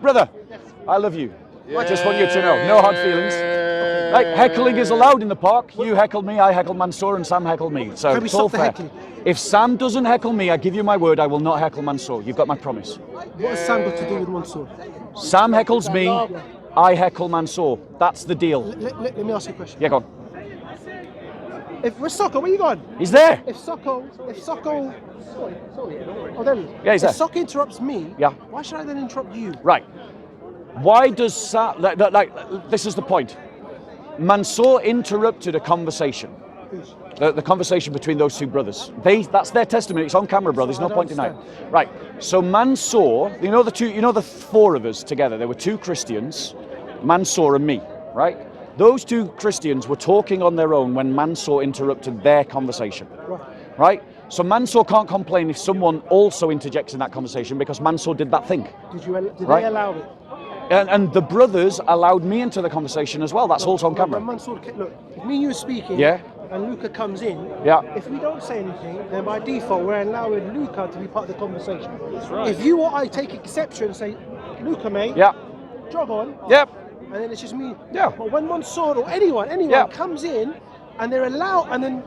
Brother, I love you. Yeah. I just want you to know, no hard feelings. Like, heckling is allowed in the park. You heckled me, I heckled Mansour, and Sam heckled me. So it's all fair. If Sam doesn't heckle me, I give you my word, I will not heckle Mansour. You've got my promise. What has Sam got to do with Mansour? Sam heckles me, I heckle Mansour. That's the deal. Let me ask you a question. Yeah, go on. Where's Socko? Where you gone? He's there. If Socko, oh, there he is. Yeah, he's there. If Socko interrupts me, yeah, why should I then interrupt you? Right. Why does Sam, this is the point. Mansour interrupted a conversation. The conversation between those two brothers. That's their testimony. It's on camera, brother. There's no point denying. Right. So Mansour, you know the four of us together. There were two Christians, Mansour and me, right? Those two Christians were talking on their own when Mansour interrupted their conversation, right? So Mansour can't complain if someone also interjects in that conversation because Mansour did that thing. Did they allow it? And the brothers allowed me into the conversation as well. That's also on camera. Mansour, look, if me and you are speaking, and Luca comes in, if we don't say anything, then by default we're allowing Luca to be part of the conversation. That's right. If you or I take exception and say, Luca, mate, jog on. Yep. And then it's just me. Yeah. But when Mansour or anyone comes in and they're allowed, and then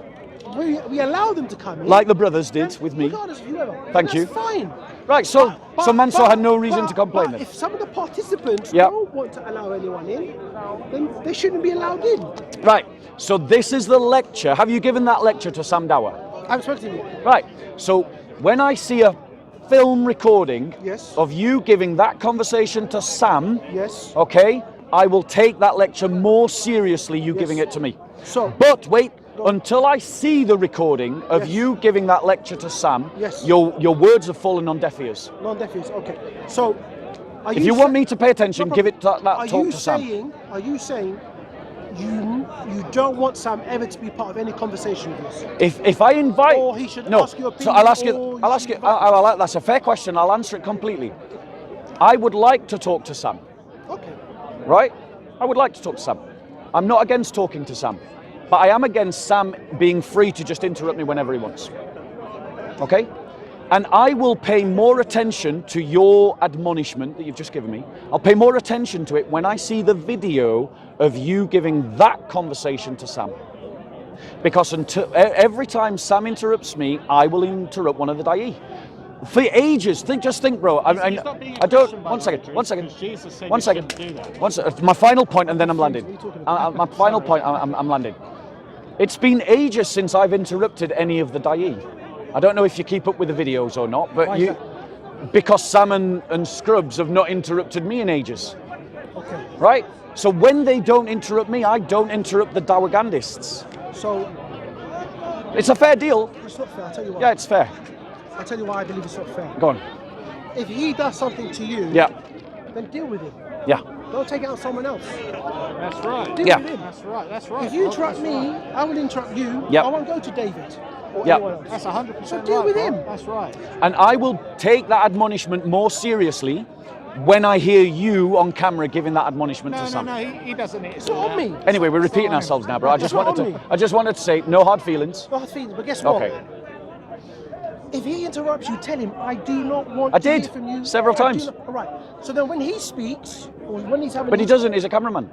we allow them to come in. Like the brothers did with me. Regardless of whoever. Thank you. That's fine. Right, so Mansour had no reason to complain then. If some of the participants don't want to allow anyone in, then they shouldn't be allowed in. Right, so this is the lecture. Have you given that lecture to Sam Dower? I'm expecting it. Right, so when I see a film recording of you giving that conversation to Sam, okay, I will take that lecture more seriously, you giving it to me. But wait, until I see the recording of you giving that lecture to Sam, your words have fallen on deaf ears. Non-deaf ears, okay. So, if you want me to pay attention, give it that talk to Sam. Are you saying you don't want Sam ever to be part of any conversation with us? If I invite, or he should ask your opinion. So I'll ask you. That's a fair question. I'll answer it completely. I would like to talk to Sam. Okay. Right? I would like to talk to Sam. I'm not against talking to Sam, but I am against Sam being free to just interrupt me whenever he wants. Okay? And I will pay more attention to your admonishment that you've just given me. I'll pay more attention to it when I see the video of you giving that conversation to Sam. Because every time Sam interrupts me, I will interrupt one of the Da'i. For ages, just think, bro. I don't. One second. My final point, and then I'm landing. My final point, I'm landing. It's been ages since I've interrupted any of the Da'i. I don't know if you keep up with the videos or not, but because Sam and Scrubs have not interrupted me in ages. Okay. Right? So when they don't interrupt me, I don't interrupt the Dawagandists. So it's a fair deal. It's not fair. I'll tell you why. Yeah, it's fair. I'll tell you why I believe it's not fair. Go on. If he does something to you, then deal with him. Yeah. Don't take it on someone else. That's right. Deal with him. That's right. If you interrupt me, I will interrupt you. I won't go to David or anyone else. That's 100%. So deal with him. That's right. And I will take that admonishment more seriously when I hear you on camera giving that admonishment to Sam. No, he doesn't. It's not on me. Anyway, we're repeating ourselves now, bro. I just wanted to say no hard feelings. No hard feelings, but guess what? Okay. If he interrupts you, tell him, I do not want to hear from you. Several times. All right. So then when he speaks, or when he's having... But he doesn't, he's a cameraman.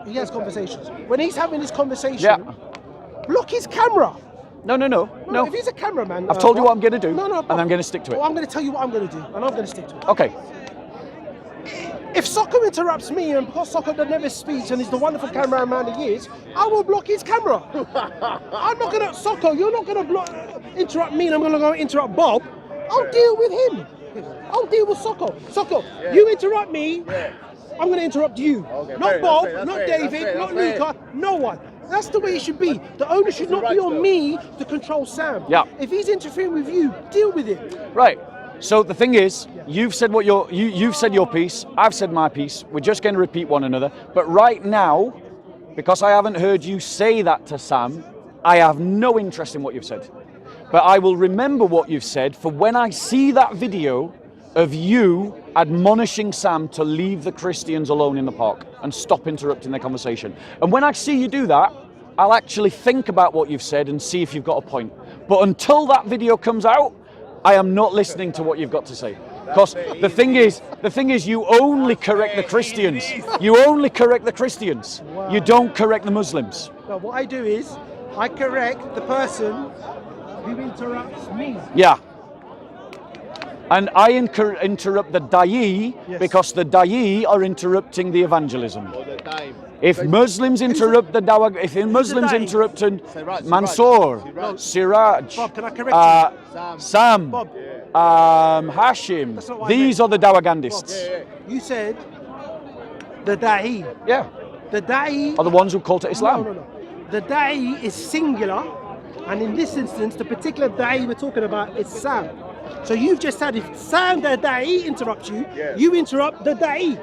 He has conversations. When he's having his conversation, block his camera. No. If he's a cameraman... I've told you what I'm going to do, and I'm going to stick to it. Well, I'm going to tell you what I'm going to do, and I'm going to stick to it. Okay. If Socko interrupts me, and because Socko never speaks and he's the wonderful cameraman he is, I will block his camera. I'm not going to... Socko, you're not going to interrupt me and I'm going to go interrupt Bob. I'll deal with him. I'll deal with Socko. Socko, you interrupt me, I'm going to interrupt you. Not Bob, not David, not Luca, no one. That's the way it should be. The owner should not be on me to control Sam. Yeah. If he's interfering with you, deal with it. Right. So the thing is, you've said you've said your piece, I've said my piece, we're just going to repeat one another. But right now, because I haven't heard you say that to Sam, I have no interest in what you've said. But I will remember what you've said for when I see that video of you admonishing Sam to leave the Christians alone in the park and stop interrupting their conversation. And when I see you do that, I'll actually think about what you've said and see if you've got a point. But until that video comes out, I am not listening to what you've got to say. Because the thing is, you only correct the Christians. You only correct the Christians. You don't correct the Muslims. But what I do is, I correct the person who interrupts me. Yeah. And I interrupt the da'i because the da'i are interrupting the evangelism. If Muslims interrupt the dawah, if Muslims interrupt Mansour, Siraj, Bob, can I correct you? Sam, Bob. Hashim, That's not what I these are the dawagandists. You said the da'i. Yeah, The da'i are the ones who call to Islam. No. The da'i is singular, and in this instance, the particular da'i we're talking about is Sam. So you've just said if Sam the da'i interrupts you, you interrupt the da'i.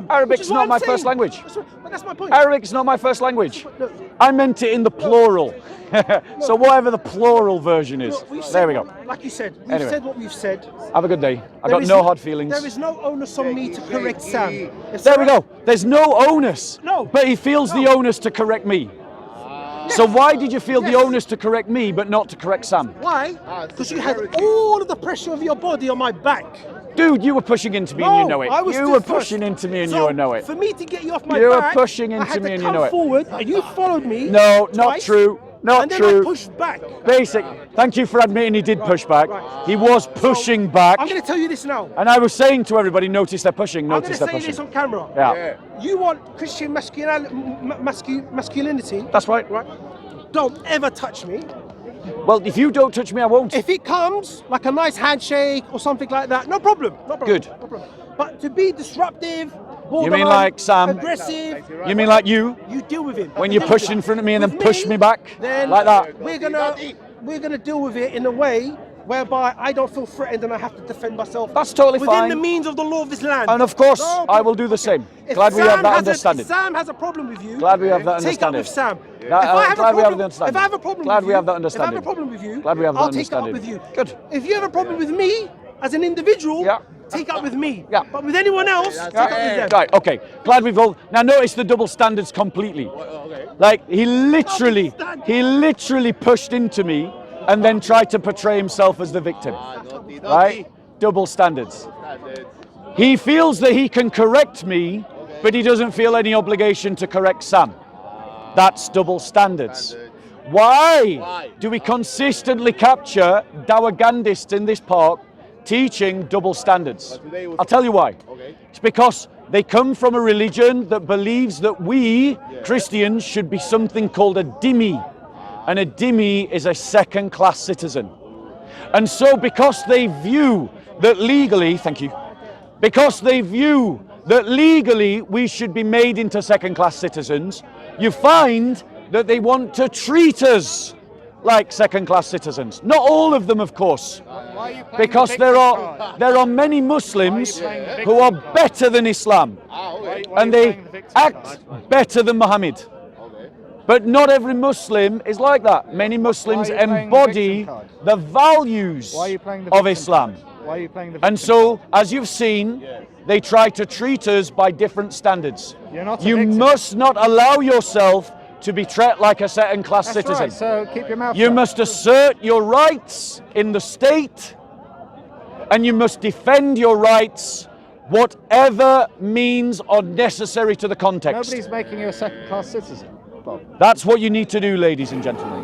Arabic's not my first language. But that's my point. Arabic's not my first language. Look, I meant it in the plural. So whatever the plural version is. look, There we go. Like you said, we've Anyway. said what we've said. Have a good day. I've There got is no hard feelings. There is no onus on me to correct Sam. If There we Sam- go. There's no onus. No. But he feels the onus to correct me. So why did you feel the onus to correct me but not to correct Sam? Why? Because you had all of the pressure of your body on my back. Dude, you were pushing into me and you know it. I was You still were first. pushing into me and So, you know it. For me to get you off my You were back, pushing I into had me to and you come know it. forward, and you followed me. No, not twice, true. Not and then true. I pushed back. Basic. Thank you for admitting he did push back. right. He was pushing back. I'm going to tell you this now. And I was saying to everybody, notice they're pushing, I'm going notice to they're say this pushing. on camera. Yeah. You want Christian masculinity? That's right. Right. Don't ever touch me. Well, if you don't touch me, I won't. If it comes like a nice handshake or something like that, no problem. No problem. Good. No problem. But to be disruptive, You mean like Sam? aggressive, You mean like you? you deal with him. When you Deal push with in it. front of me and then With push me back? then Like that? We're gonna deal with it in a way whereby I don't feel threatened and I have to defend myself. That's totally within fine. the means of the law of this land. And of course, No I will problem. do the same. If Glad we Sam have that has understanding. If Sam has a problem with you, Glad we have that take up understanding. with Sam. Glad- If I have a glad we have problem- the understanding. If I have a problem Glad with we you, have that if I understanding. have a problem with you, Glad we have that I'll take it up understanding. with you. Good. If you have a problem with me as an individual, Yeah. take up with me. Yeah. But with anyone else, take up with them. Right, okay. Glad we've all... Now notice the double standards completely. Like, he literally pushed into me and then tried to portray himself as the victim. Right? Double standards. He feels that he can correct me, but he doesn't feel any obligation to correct Sam. That's double standards. Why do we consistently capture dawagandists in this park teaching double standards? I'll tell you why. It's because they come from a religion that believes that we, Christians, should be something called a dhimmi. And a dhimmi is a second-class citizen. And so because they view that legally, because they view that legally we should be made into second-class citizens, you find that they want to treat us like second-class citizens. Not all of them, of course, because there are many Muslims who are better than Islam, and they act better than Muhammad. But not every Muslim is like that. Many Muslims embody the values of Islam. Why are you playing the victim And so, as you've seen, they try to treat us by different standards. You're not a You victim. must not allow yourself to be treated like a second-class That's citizen. right, so keep your mouth You shut. must assert your rights in the state, and you must defend your rights, whatever means are necessary to the context. Nobody's making you a second-class citizen, Bob. That's what you need to do, ladies and gentlemen.